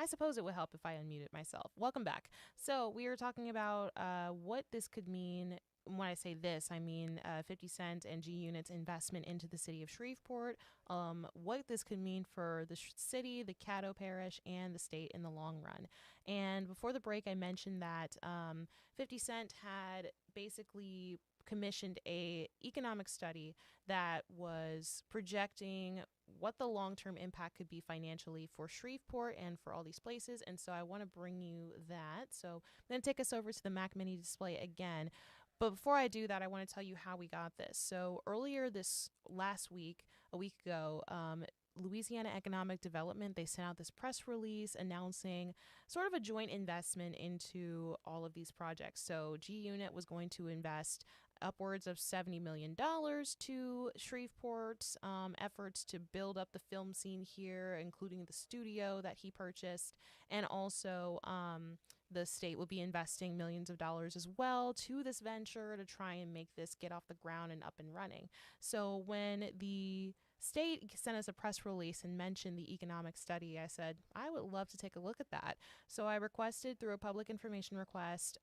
I suppose it would help if I unmuted myself. Welcome back. So we are talking about what this could mean. When I say this, I mean 50 Cent and G Unit's investment into the city of Shreveport, what this could mean for the city, the Caddo Parish, and the state in the long run. And before the break, I mentioned that 50 Cent had basically commissioned a economic study that was projecting what the long-term impact could be financially for Shreveport and for all these places. And so I want to bring you that. So I'm going to take us over to the Mac Mini display again. But before I do that, I want to tell you how we got this. So earlier this last week, a week ago, Louisiana Economic Development, they sent out this press release announcing sort of a joint investment into all of these projects. So G Unit was going to invest upwards of $70 million to Shreveport's efforts to build up the film scene here, including the studio that he purchased. And also, the state will be investing millions of dollars as well to this venture to try and make this get off the ground and up and running. So when the state sent us a press release and mentioned the economic study, I said, I would love to take a look at that. So I requested through a public information request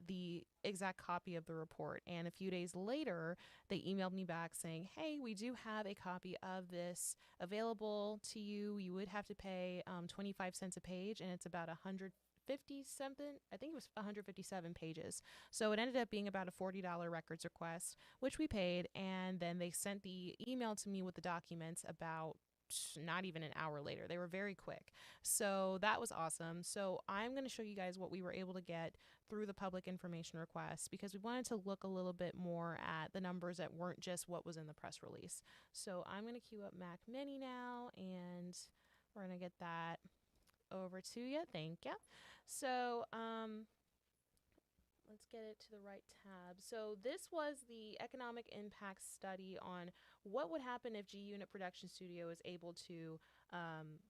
the exact copy of the report. And a few days later, they emailed me back saying, hey, we do have a copy of this available to you. You would have to pay 25 cents a page, and it's about 150 something. I think it was 157 pages. So it ended up being about a $40 records request, which we paid. And then they sent the email to me with the documents about not even an hour later. They were very quick. So that was awesome. So I'm going to show you guys what we were able to get through the public information request, because we wanted to look a little bit more at the numbers that weren't just what was in the press release. So I'm going to queue up Mac Mini now, and we're going to get that over to you. Thank you. So let's get it to the right tab. So this was the economic impact study on what would happen if G Unit Production Studio is able to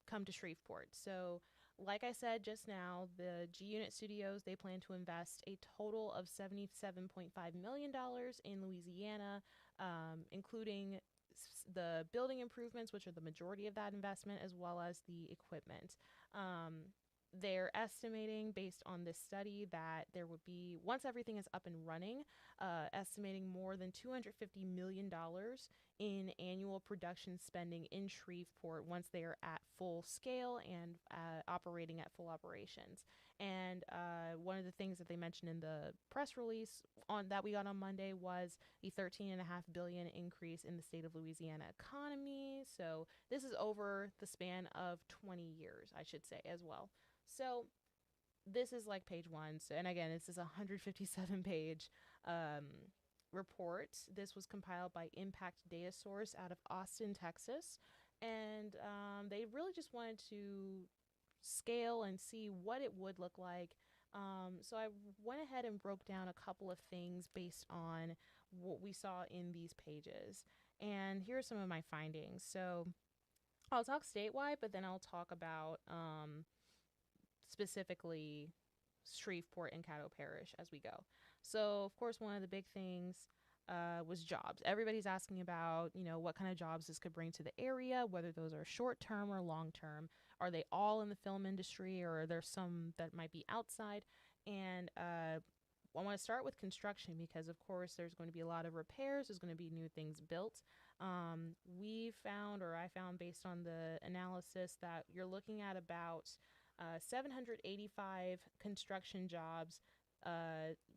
come to Shreveport. So like I said just now, the G Unit Studios, they plan to invest a total of $77.5 million in Louisiana, including the building improvements, which are the majority of that investment, as well as the equipment. They're estimating, based on this study, that there would be, once everything is up and running, estimating more than $250 million in annual production spending in Shreveport once they are at full scale and operating at full operations. And one of the things that they mentioned in the press release on that we got on Monday was the $13.5 billion increase in the state of Louisiana economy. So this is over the span of 20 years, I should say, as well. So this is like page one. So, and again, this is a 157 page report. This was compiled by Impact Data Source out of Austin, Texas. And they really just wanted to scale and see what it would look like. So I went ahead and broke down a couple of things based on what we saw in these pages. And here are some of my findings. So I'll talk statewide, but then I'll talk about specifically Shreveport and Caddo Parish as we go. So, of course, one of the big things was jobs. Everybody's asking about, what kind of jobs this could bring to the area, whether those are short term or long term. Are they all in the film industry, or are there some that might be outside? And I want to start with construction because, of course, there's going to be a lot of repairs. There's going to be new things built. We found, or I found based on the analysis, that you're looking at about 785 construction jobs.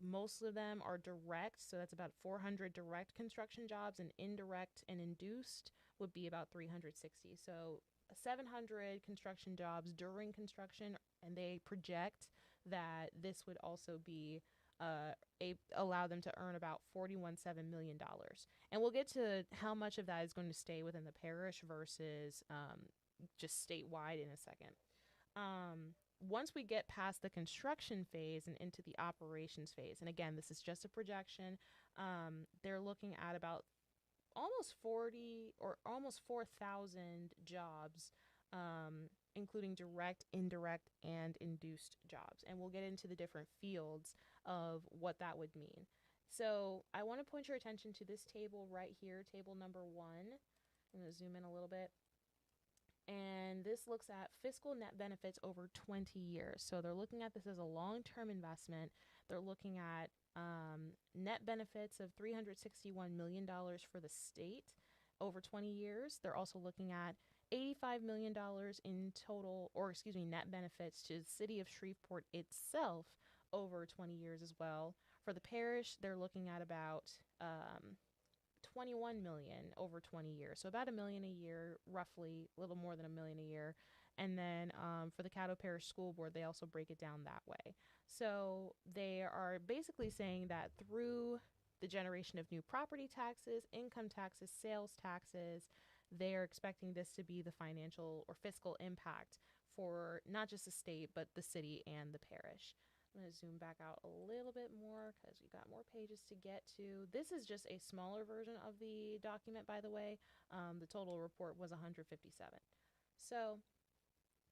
Most of them are direct, so that's about 400 direct construction jobs, and indirect and induced would be about 360. So 700 construction jobs during construction, and they project that this would also be allow them to earn about $41.7 million. And we'll get to how much of that is going to stay within the parish versus just statewide in a second. Once we get past the construction phase and into the operations phase, and again, this is just a projection, they're looking at about almost 4,000 jobs, including direct, indirect, and induced jobs. And we'll get into the different fields of what that would mean. So I want to point your attention to this table right here, table number 1. I'm going to zoom in a little bit. And this looks at fiscal net benefits over 20 years. So they're looking at this as a long-term investment. They're looking at net benefits of $361 million for the state over 20 years. They're also looking at $85 million in total, or excuse me, net benefits to the city of Shreveport itself over 20 years as well. For the parish, they're looking at about 21 million over 20 years, so about $1 million a year, roughly a little more than $1 million a year. And then for the Caddo Parish School Board, they also break it down that way. So they are basically saying that through the generation of new property taxes, income taxes, sales taxes, they're expecting this to be the financial or fiscal impact for not just the state, but the city and the parish. I'm going to zoom back out a little bit more because we've got more pages to get to. This is just a smaller version of the document, by the way. The total report was 157. So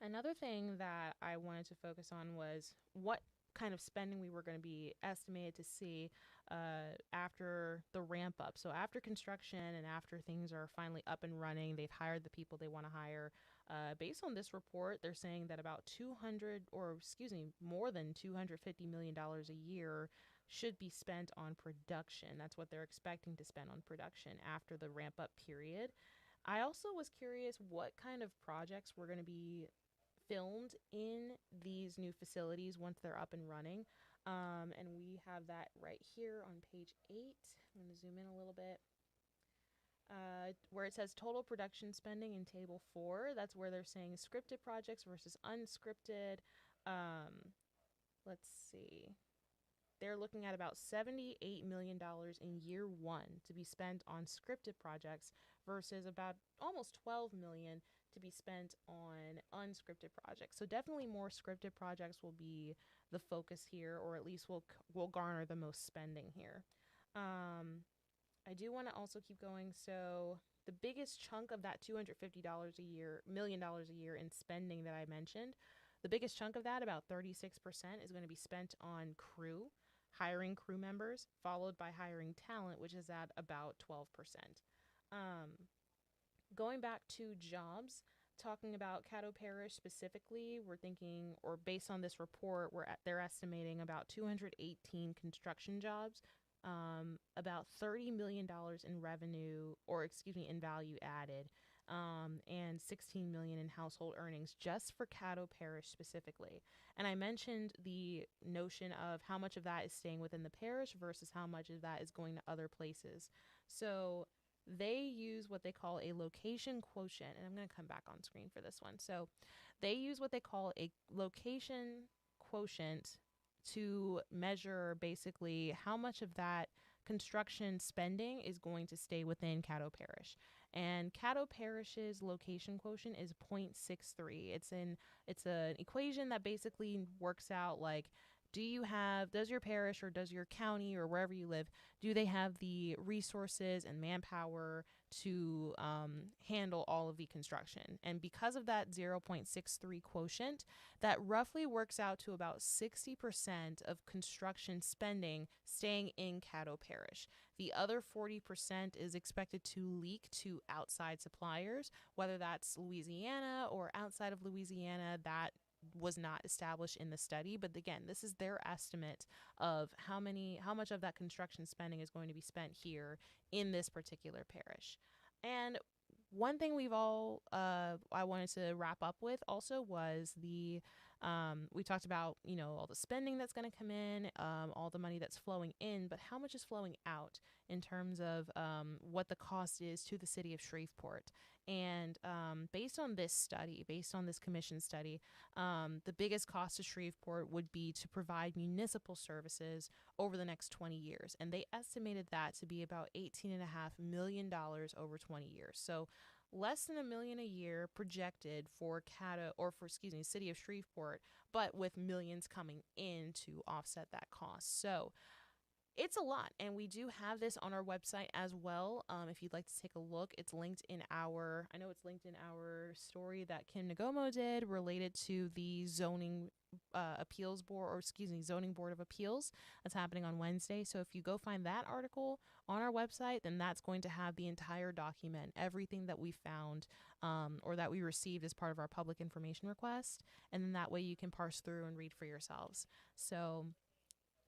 another thing that I wanted to focus on was what kind of spending we were going to be estimated to see after the ramp up. So after construction and after things are finally up and running, they've hired the people they want to hire. Based on this report, they're saying that about more than $250 million a year should be spent on production. That's what they're expecting to spend on production after the ramp up period. I also was curious what kind of projects were going to be filmed in these new facilities once they're up and running. And we have that right here on page 8. I'm going to zoom in a little bit. Where it says total production spending in table 4, that's where they're saying scripted projects versus unscripted. Let's see. They're looking at about $78 million in year 1 to be spent on scripted projects versus about almost $12 million to be spent on unscripted projects. So definitely more scripted projects will be the focus here, or at least will garner the most spending here. I do want to also keep going. So the biggest chunk of that $250 a year, $1 million a year in spending that I mentioned, the biggest chunk of that, about 36%, is going to be spent on crew, hiring crew members, followed by hiring talent, which is at about 12%. Going back to jobs, talking about Caddo Parish specifically, we're thinking, or based on this report, they're estimating about 218 construction jobs, about $30 million in revenue, or excuse me, in value added, and $16 million in household earnings just for Caddo Parish specifically. And I mentioned the notion of how much of that is staying within the parish versus how much of that is going to other places. So they use what they call a location quotient, and I'm going to come back on screen for this one. So they use what they call a location quotient to measure basically how much of that construction spending is going to stay within Caddo Parish. And Caddo Parish's location quotient is 0.63. It's an equation that basically works out like, does your parish or does your county or wherever you live, do they have the resources and manpower to handle all of the construction? And because of that 0.63 quotient, that roughly works out to about 60% of construction spending staying in Caddo Parish. The other 40% is expected to leak to outside suppliers, whether that's Louisiana or outside of Louisiana. That was not established in the study, but again, this is their estimate of how much of that construction spending is going to be spent here in this particular parish. And one thing I wanted to wrap up with also was we talked about, all the spending that's going to come in, all the money that's flowing in, but how much is flowing out in terms of what the cost is to the city of Shreveport. And based on this commission study, the biggest cost to Shreveport would be to provide municipal services over the next 20 years. And they estimated that to be about $18.5 million over 20 years. So less than $1 million a year projected for city of Shreveport, but with millions coming in to offset that cost. So It's a lot, and we do have this on our website as well. If you'd like to take a look, it's linked in our. I know it's linked in our story that Kim Nagomo did related to the zoning appeals board, or excuse me, zoning board of appeals that's happening on Wednesday. So if you go find that article on our website, then that's going to have the entire document, everything that we found or that we received as part of our public information request, and then that way you can parse through and read for yourselves. So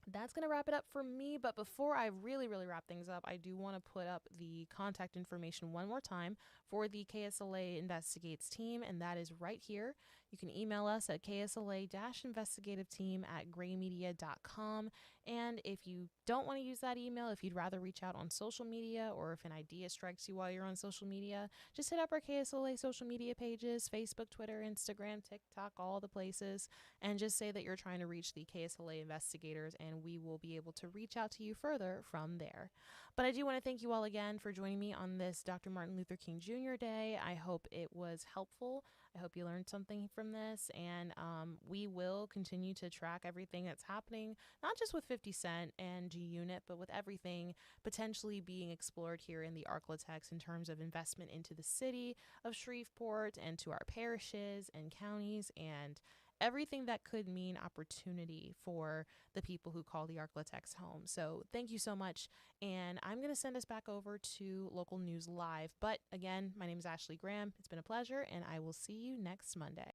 that's going to wrap it up for me. But before I really, really wrap things up, I do want to put up the contact information one more time for the KSLA Investigates team, and that is right here. You can email us at ksla-investigative-team@graymedia.com. And if you don't want to use that email, if you'd rather reach out on social media, or if an idea strikes you while you're on social media, just hit up our KSLA social media pages: Facebook, Twitter, Instagram, TikTok, all the places, and just say that you're trying to reach the KSLA investigators, and we will be able to reach out to you further from there. But I do want to thank you all again for joining me on this Dr. Martin Luther King Jr. Day. I hope it was helpful. I hope you learned something from this, and we will continue to track everything that's happening, not just with 50 Cent and G Unit, but with everything potentially being explored here in the ArkLaTex in terms of investment into the city of Shreveport and to our parishes and counties, and everything that could mean opportunity for the people who call the ArkLaTex home. So thank you so much. And I'm going to send us back over to Local News Live. But again, my name is Ashley Graham. It's been a pleasure, and I will see you next Monday.